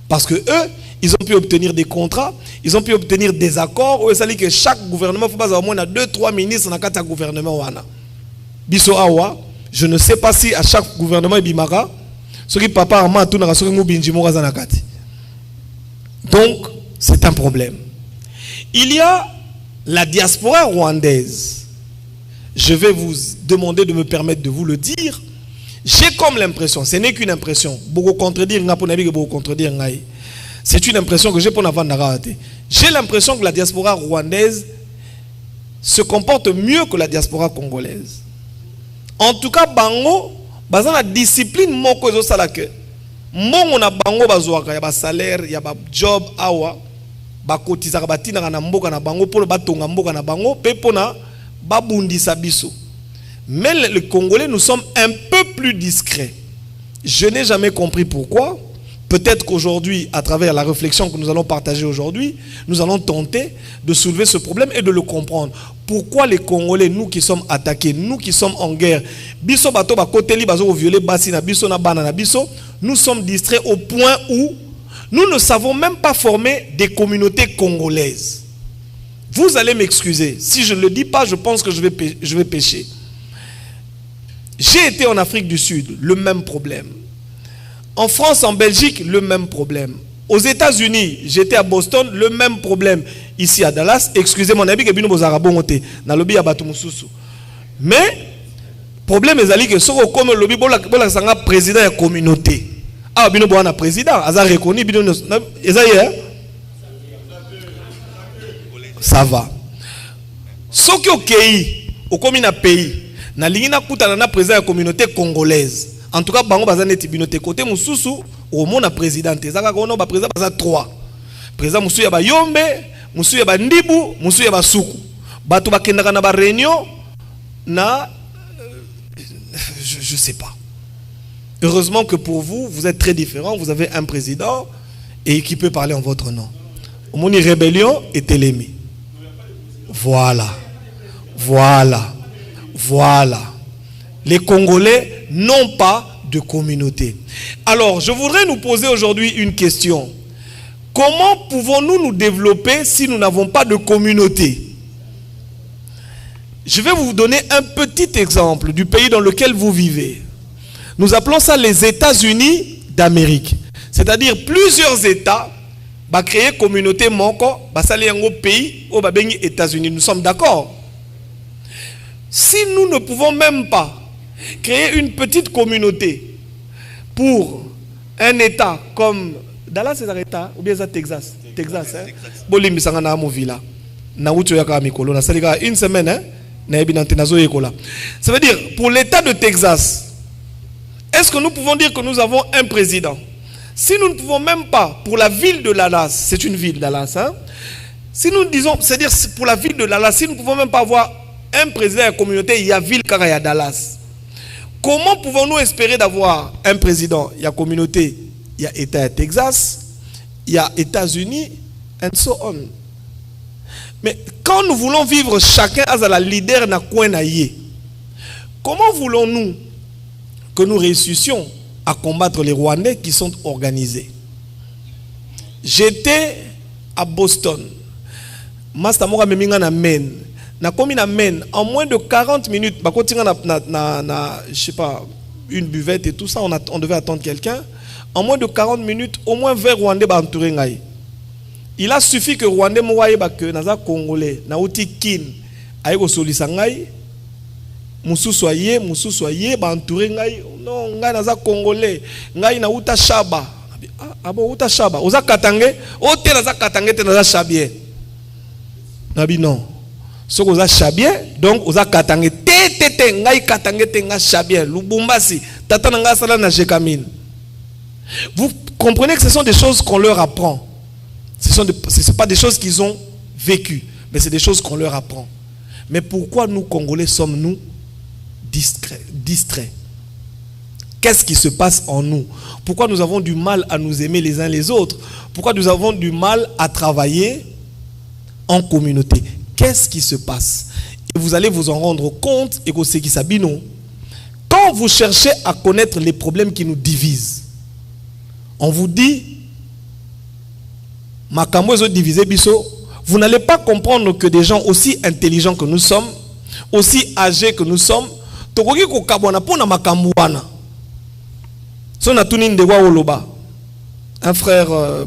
Parce que eux, ils ont pu obtenir des contrats, ils ont pu obtenir des accords où il s'agit que chaque gouvernement faut pas au moins 2-3 ministres dans le gouvernement wana. Biso awa, je ne sais pas si à chaque gouvernement bimara, ce qui papa arma tout na raso ngo binjimo na kati. Donc, c'est un problème. Il y a la diaspora rwandaise. Je vais vous demander de me permettre de vous le dire. J'ai comme l'impression, ce n'est qu'une impression, beaucoup contredire, beaucoup contredire. C'est une impression que j'ai pour n'avoir. J'ai l'impression que la diaspora rwandaise se comporte mieux que la diaspora congolaise. En tout cas, bango, bazan la discipline moko ezo salake. Mongo na bango bazwaka ya ba salaire, ya ba job awa, ba kotizaka batina na mboka na bango pour batonga mboka na bango pe pona ba bundisa biso. Mais les Congolais, nous sommes un peu plus discrets. Je n'ai jamais compris pourquoi. Peut-être qu'aujourd'hui, à travers la réflexion que nous allons partager aujourd'hui, nous allons tenter de soulever ce problème et de le comprendre. Pourquoi les Congolais, nous qui sommes attaqués, nous qui sommes en guerre, biso bato ba koteli bazo violer basi na biso na bana na biso, nous sommes distraits au point où nous ne savons même pas former des communautés congolaises. Vous allez m'excuser. Si je ne le dis pas, je pense que je vais pécher. J'ai été en Afrique du Sud, le même problème. En France, en Belgique, le même problème. Aux États-Unis, j'étais à Boston, le même problème. ici à Dallas, excusez-moi, nabi ke bino bozara bongote na lobby ya batu mususu. Mais problème ezali que soko comme lobby bola sanga président ya communauté. Ah bino bona président, aza reconnu bino ezali ça va. Soki okei okomi na pays na lingi na kutana na président ya communauté congolaise. En tout cas bango baza neti bino te côté mususu au mona président ezaka ko no ba président baza 3. Président mususu ya ba Yombe, mususu ya ba Ndibu, mususu ya ba Suku. Bato bakendaka na ba réunion na je sais pas. Heureusement que pour vous, vous êtes très différents, vous avez un président et qui peut parler en votre nom. Omoni rébellion et télémi. Voilà. Voilà. Voilà. Les Congolais n'ont pas de communauté. Alors, je voudrais nous poser aujourd'hui une question. Comment pouvons-nous nous développer si nous n'avons pas de communauté? Je vais vous donner un petit exemple du pays dans lequel vous vivez. Nous appelons ça les États-Unis d'Amérique. C'est-à-dire plusieurs États va créer communauté moko, va saler un pays au babengi États-Unis. Nous sommes d'accord. Si nous ne pouvons même pas créer une petite communauté pour un État comme Dallas, c'est un État ou bien c'est Texas. Texas, hein. Bolimbi sangana mo villa. Na ucho yaka mikolo na salika une semaine, hein. Na ebinante nazo yekola. Ça veut dire pour l'État de Texas. Est-ce que nous pouvons dire que nous avons un président? Si nous ne pouvons même pas, pour la ville de Dallas, c'est une ville Dallas, hein? Si nous disons, c'est-à-dire pour la ville de Dallas, si nous ne pouvons même pas avoir un président de la communauté, il y a ville car il y a Dallas. Comment pouvons-nous espérer d'avoir un président? Il y a communauté, il y a État à Texas, il y a États-Unis, and so on. Mais quand nous voulons vivre chacun à la leader na coin na yé, comment voulons-nous que nous réussissions à combattre les Rwandais qui sont organisés? J'étais à Boston. Mastamora meminga na men. Na komi na men en moins de 40 minutes, ba kotinga je sais pas, une buvette et tout ça, on devait attendre quelqu'un. En moins de 40 minutes, au moins 20 Rwandais ba entouré ngai. Il a suffi que Rwandais moye ba que naza Congolais, na uti kin, aye ko solisa ngai. Mususu aye ba entouré ngai. Non, ngai naza Congolais, ngai na uta shaba. Ah bon, uta shaba. Oza katange, o te naza katange te naza shabie. Nabi non. Soko oza shabie, donc oza katange te ngai katange te nga shabie. Lubumbashi, tata nga sala na jekamine. Vous comprenez que ce sont des choses qu'on leur apprend. Ce sont pas des choses qu'ils ont vécues, mais c'est des choses qu'on leur apprend. Mais pourquoi nous Congolais sommes-nous distraits? Qu'est-ce qui se passe en nous? Pourquoi nous avons du mal à nous aimer les uns les autres? Pourquoi nous avons du mal à travailler en communauté? Qu'est-ce qui se passe? Et vous allez vous en rendre compte, et quand vous cherchez à connaître les problèmes qui nous divisent, on vous dit, vous n'allez pas comprendre que des gens aussi intelligents que nous sommes, aussi âgés que nous sommes, un frère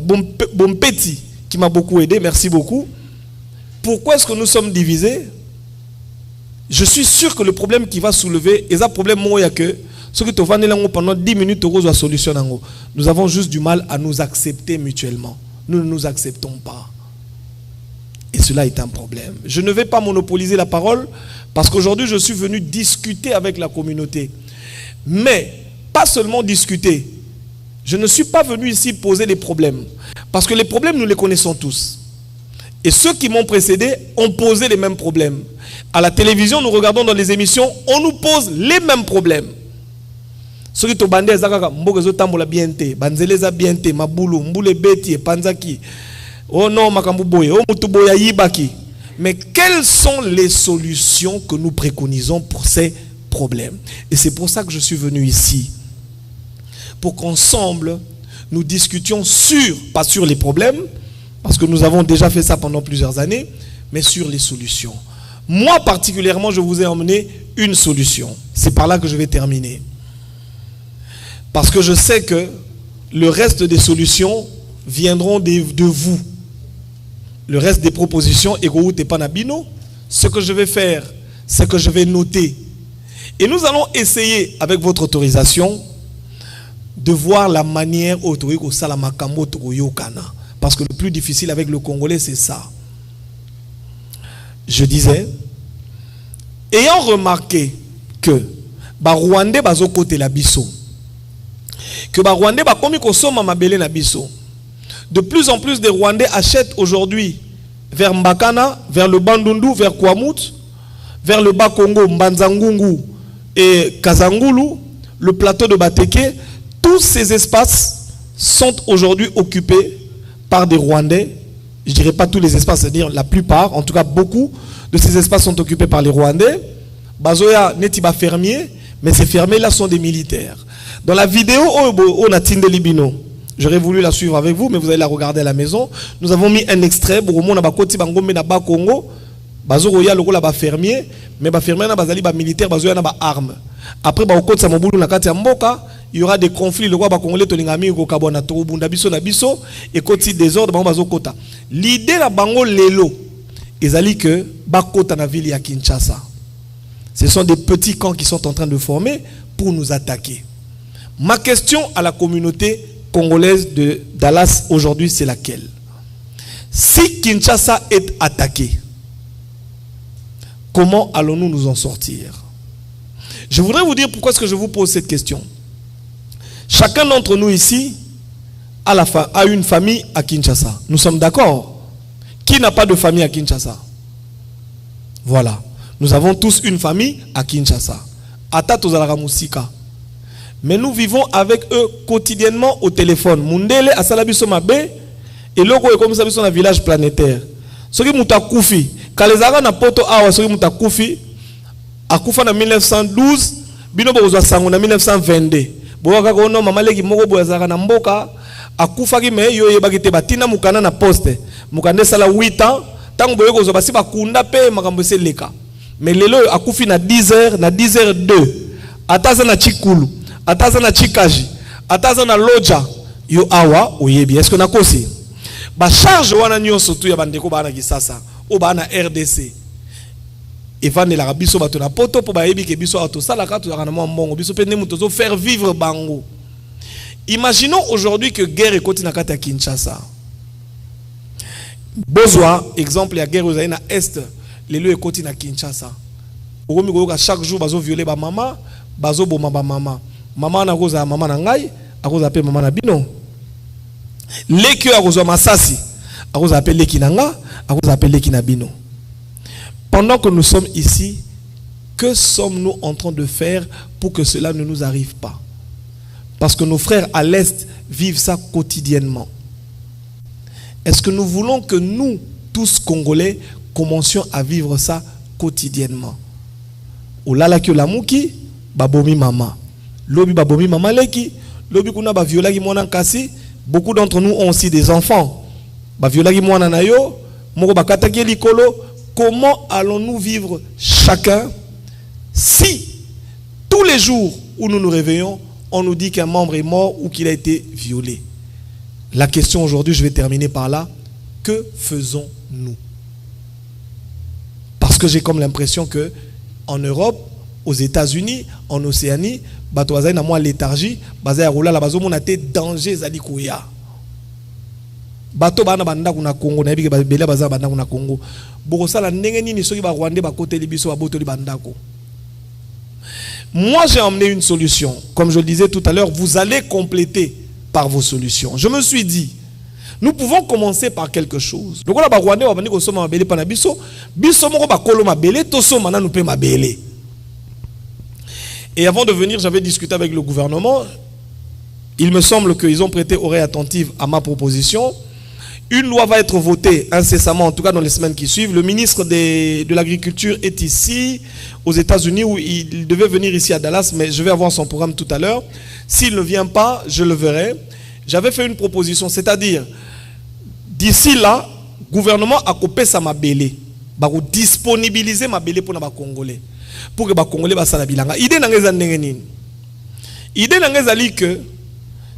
Bompeti qui m'a beaucoup aidé, merci beaucoup. Pourquoi est-ce que nous sommes divisés? Je suis sûr que le problème qui va soulever est un problème que ce qui pendant 10 minutes la solution. Nous avons juste du mal à nous accepter mutuellement. Nous ne nous acceptons pas. Et cela est un problème. Je ne vais pas monopoliser la parole parce qu'aujourd'hui je suis venu discuter avec la communauté. Mais pas seulement discuter. Je ne suis pas venu ici poser les problèmes. Parce que les problèmes nous les connaissons tous. Et ceux qui m'ont précédé ont posé les mêmes problèmes. À la télévision, nous regardons dans les émissions, on nous pose les mêmes problèmes. Ceux qui ont bandé, oh non, mais quelles sont les solutions que nous préconisons pour ces problèmes? Et c'est pour ça que je suis venu ici. Pour qu'ensemble, nous discutions pas sur les problèmes, parce que nous avons déjà fait ça pendant plusieurs années, mais sur les solutions. Moi particulièrement, je vous ai emmené une solution. C'est par là que je vais terminer. Parce que je sais que le reste des solutions viendront de vous. le reste des propositions, ce que je vais faire, c'est que je vais noter. Et nous allons essayer, avec votre autorisation, de voir la manière parce que le plus difficile avec le Congolais, c'est ça. Je disais, ayant remarqué que Rwandais bazo côté la biso, que Rwandais ba komi kosoma mabele na biso, de plus en plus de Rwandais achètent aujourd'hui vers Mbakana, vers le Bandundu, vers Kwamut, vers le Bas-Congo, Mbanzangungu et Kazangulu, le plateau de Bateke. Tous ces espaces sont aujourd'hui occupés par des Rwandais. Je ne dirais pas tous les espaces, c'est-à-dire la plupart, en tout cas beaucoup de ces espaces sont occupés par les Rwandais. Bazoya netiba fermier, mais ces fermiers-là sont des militaires. Dans la vidéo, on a Tinde Libino. J'aurais voulu la suivre avec vous, mais vous allez la regarder à la maison. Nous avons mis un extrait pour on a bakoti bangombe na ba Congo. Bazoya loko la ba fermier, mais ba fermier na bazali ba militaire, bazoya na ba arme. Après ba okoti sa mobulu na kati ya mboka, il y aura des conflits. Le roi ba congolais tolingami ko kabona to bunda biso na biso et koti désordre ba bazokota. L'idée la bango lelo ezali que ba kota na ville ya Kinshasa. Ce sont des petits camps qui sont en train de former pour nous attaquer. Ma question à la communauté congolaise de Dallas aujourd'hui, c'est laquelle? Si Kinshasa est attaqué, comment allons-nous nous en sortir? Je voudrais vous dire pourquoi est-ce que je vous pose cette question. Chacun d'entre nous ici a une famille à Kinshasa. Nous sommes d'accord? Qui n'a pas de famille à Kinshasa? Voilà. Nous avons tous une famille à Kinshasa. Atatozalaka Musika. Mais nous vivons avec eux quotidiennement au téléphone. Mundele asalabiso mabe et loko comme ça biso na village planétaire. Soki mutakufi, kalezaka na poto awa soki mutakufi akufa na 1912, bino bozwa sango na 1922. Boka ko no mama leki moko bozaka na mboka akufa ki me yo yebaki te batina mukana na poste. Mukande sala 8 ans, tango boyeko zo basi bakunda pe makambo seleka. Mais lelo akufi na 10h, na 10h02. Ataza na chikulu. Ataza na chikaji, ataza na loja, yo awa oyebi. Est-ce que na kosi? Ba charge wana nyonso tu ya bandeko bana kisasa, o bana RDC. Evane la biso bato na poto po ba yebi ke biso ato sala ka to kana mbongo biso pe nemu tozo faire vivre bango. Imaginons aujourd'hui que guerre ekoti na kata Kinshasa. Bozwa exemple ya guerre ozaina est, lelo ekoti na Kinshasa. Okomi ko chaque jour bazo violer ba mama, bazo boma ba mama. Maman na koza maman na ngai, akoza pe maman na bino. Leki akoza masasi, akoza pe leki na nga, akoza pe leki na bino. Pendant que nous sommes ici, que sommes-nous en train de faire pour que cela ne nous arrive pas? Parce que nos frères à l'Est vivent ça quotidiennement. Est-ce que nous voulons que nous, tous Congolais, commencions à vivre ça quotidiennement? Olala ki olamuki, babomi mama. Lobi babomi mama leki, lobi kuna ba viola ki mwana kasi. Beaucoup d'entre nous ont aussi des enfants. Ba viola ki mwana na yo, moko bakata ki likolo. Comment allons-nous vivre chacun si tous les jours où nous nous réveillons, on nous dit qu'un membre est mort ou qu'il a été violé? La question aujourd'hui, je vais terminer par là. Que faisons-nous? Parce que j'ai comme l'impression que en Europe, aux États-Unis, en Océanie, batouazaï na moi léthargie, bazay roula la bazo monate danger zali kuya. Bato bana banda kuna Congo na bike bela baza banda kuna Congo. Borosa la ndenge nini soki ba Rwandais ba côté libiso ba botoli bandako. Moi j'ai emmené une solution. Comme je le disais tout à l'heure, vous allez compléter par vos solutions. Je me suis dit, nous pouvons commencer par quelque chose. Donc là ba Rwandais ba bandi ko soma mabele pana biso, biso moko ba kolo mabele to soma na nous pe mabele. Et avant de venir, j'avais discuté avec le gouvernement. Il me semble qu'ils ont prêté oreille attentive à ma proposition. Une loi va être votée incessamment, en tout cas dans les semaines qui suivent. Le ministre de l'Agriculture est ici, aux États-Unis, où il devait venir ici à Dallas, mais je vais avoir son programme tout à l'heure. S'il ne vient pas, je le verrai. J'avais fait une proposition, c'est-à-dire, d'ici là, le gouvernement a coupé sa mabélé. Il va disponibiliser ma mabélé pour les Congolais. Pour que les Congolais fassent la bilanga. L'idée est que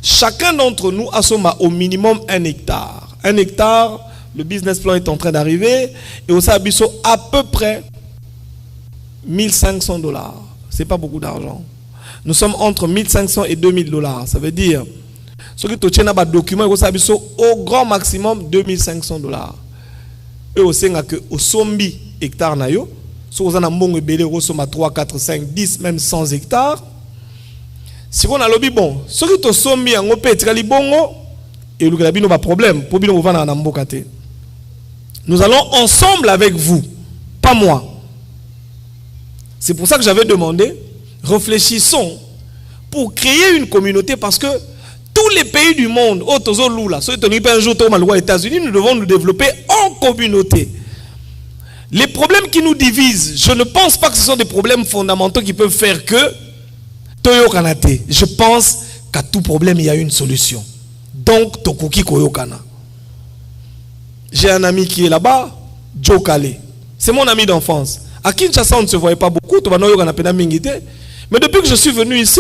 chacun d'entre nous a au minimum 1 hectare. 1 hectare Le business plan est en train d'arriver. Et au Sabiso, à peu près 1500 $. Ce n'est pas beaucoup d'argent. Nous sommes entre 1500 et 2000 $. Ça veut dire, ce qui est un document, au grand maximum 2500 $. Et au Sénat, au sombi hectare, si vous avez 3, 4, 5, 10, même 100 hectares, si on a lobby bon, ce qui est sombi en opé, et le grabino pas problème, pour bien ouvrir dans mbokate. Nous allons ensemble avec vous, pas moi. C'est pour ça que j'avais demandé, réfléchissons pour créer une communauté, parce que tous les pays du monde, aux États-Unis, nous devons nous développer en communauté. Les problèmes qui nous divisent, je ne pense pas que ce sont des problèmes fondamentaux qui peuvent faire que Toyo Kanate. Je pense qu'à tout problème, il y a une solution. Donc, Tokuki Koyokana. J'ai un ami qui est là-bas, Joe Kale. C'est mon ami d'enfance. À Kinshasa, on ne se voyait pas beaucoup. Mais depuis que je suis venu ici,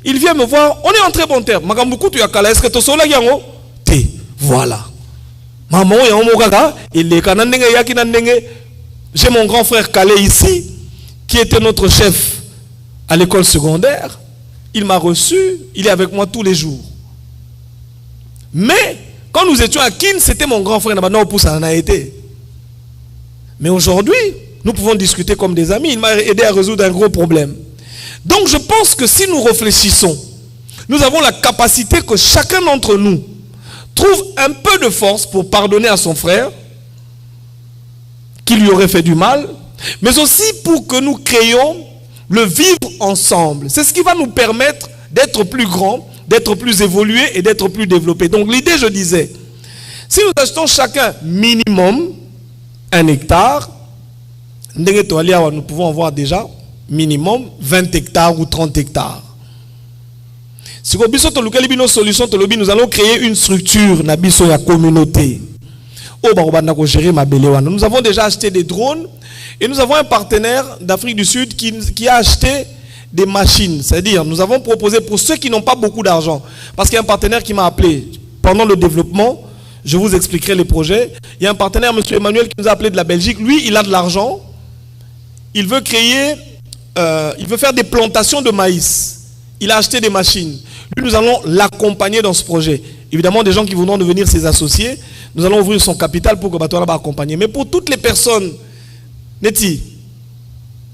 il vient me voir. On est en très bon terme. Est-ce que tu as yango? Voilà. Maman, j'ai mon grand frère Kale ici, qui était notre chef à l'école secondaire. Il m'a reçu, il est avec moi tous les jours. Mais, quand nous étions à Kin, c'était mon grand frère. Mais aujourd'hui, nous pouvons discuter comme des amis. Il m'a aidé à résoudre un gros problème. Donc, je pense que si nous réfléchissons, nous avons la capacité que chacun d'entre nous trouve un peu de force pour pardonner à son frère qui lui aurait fait du mal, mais aussi pour que nous créions le vivre ensemble. C'est ce qui va nous permettre d'être plus grands, d'être plus évolués et d'être plus développés. Donc l'idée, je disais, si nous achetons chacun minimum 1 hectare, nous pouvons avoir déjà minimum 20 hectares ou 30 hectares. Si nous allons créer une structure, la communauté. Nous avons déjà acheté des drones et nous avons un partenaire d'Afrique du Sud qui a acheté des machines. C'est-à-dire, nous avons proposé pour ceux qui n'ont pas beaucoup d'argent, parce qu'il y a un partenaire qui m'a appelé pendant le développement, je vous expliquerai les projets. Il y a un partenaire, M. Emmanuel, qui nous a appelé de la Belgique. Lui, il a de l'argent. Il veut créer, il veut faire des plantations de maïs. Il a acheté des machines. Lui, nous allons l'accompagner dans ce projet. Évidemment, des gens qui voudront devenir ses associés, nous allons ouvrir son capital pour que Bato va accompagner. Mais pour toutes les personnes, Neti,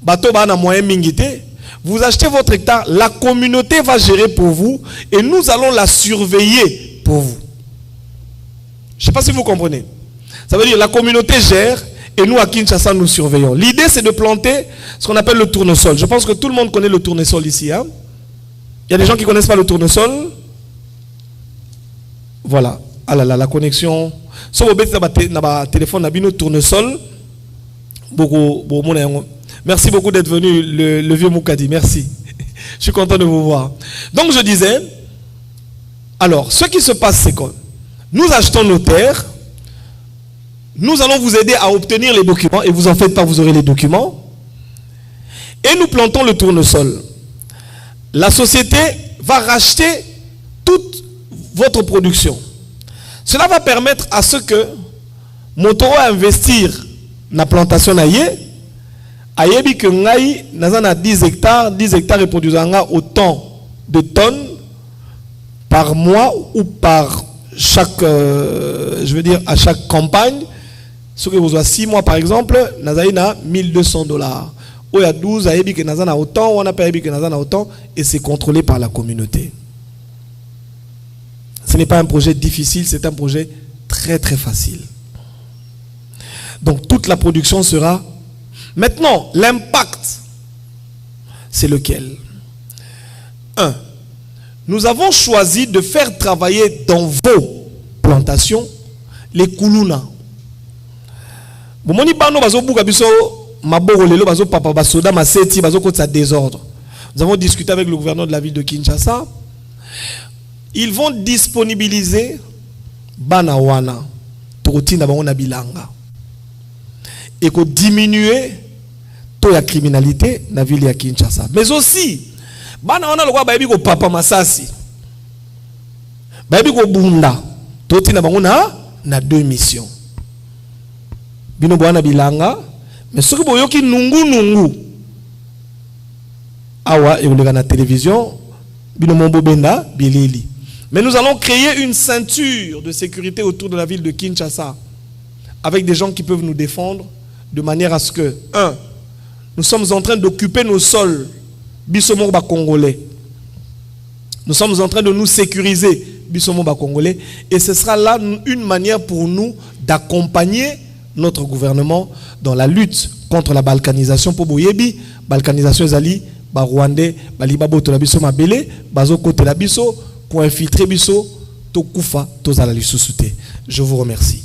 Bato va na moyen mingité, vous achetez votre hectare, la communauté va gérer pour vous et nous allons la surveiller pour vous. Je ne sais pas si vous comprenez. Ça veut dire la communauté gère et nous à Kinshasa nous surveillons. L'idée c'est de planter ce qu'on appelle le tournesol. Je pense que tout le monde connaît le tournesol ici. Hein? Il y a des gens qui ne connaissent pas le tournesol. Voilà. Ah là là, la connexion. Si vous avez un téléphone, vous tournesol. Merci beaucoup d'être venu, le vieux Moukadi. Merci. Je suis content de vous voir. Donc je disais, alors, ce qui se passe, c'est que nous achetons nos terres, nous allons vous aider à obtenir les documents, et vous en faites pas, vous aurez les documents, et nous plantons le tournesol. La société va racheter toute votre production. Cela va permettre à ce que Motoro investir dans la plantation naïe, ayebi que ngai nazana 10 hectares et produisant autant de tonnes par mois ou par chaque, je veux dire à chaque campagne. Ce que vous avez 6 mois par exemple, nazana $1200. Ou il y a 12 ayebi que nazana autant, ou on a pas ayebi que nazana autant, et c'est contrôlé par la communauté. Ce n'est pas un projet difficile, c'est un projet très très facile. Donc toute la production sera... Maintenant, l'impact, c'est lequel? 1. Nous avons choisi de faire travailler dans vos plantations les Koulouna. Nous avons discuté avec le gouverneur de la ville de Kinshasa. Ils vont disponibiliser Banawana, Trotina Baona Bilanga, et que diminuer la criminalité dans la ville de Kinshasa. Mais aussi, Banawana Loa Baby ko Papa Masasi, Baby ko Bunda, Trotina Baona na 2 missions. bino bwana bilanga mais soki boyoki nungu awa et na télévision bino mombo benda bilili. Mais nous allons créer une ceinture de sécurité autour de la ville de Kinshasa avec des gens qui peuvent nous défendre de manière à ce que, nous sommes en train d'occuper nos sols, Bissomo Congolais. Nous sommes en train de nous sécuriser, Bissomo Congolais, et ce sera là une manière pour nous d'accompagner notre gouvernement dans la lutte contre la balkanisation. Pour Boyebi, balkanisation Zali, Rwandais, Balibabo Tolabiso Mabele, Bazo Kote Labiso, pour infiltrer Biso, Tokufa, Tozala Lissusute. Je vous remercie.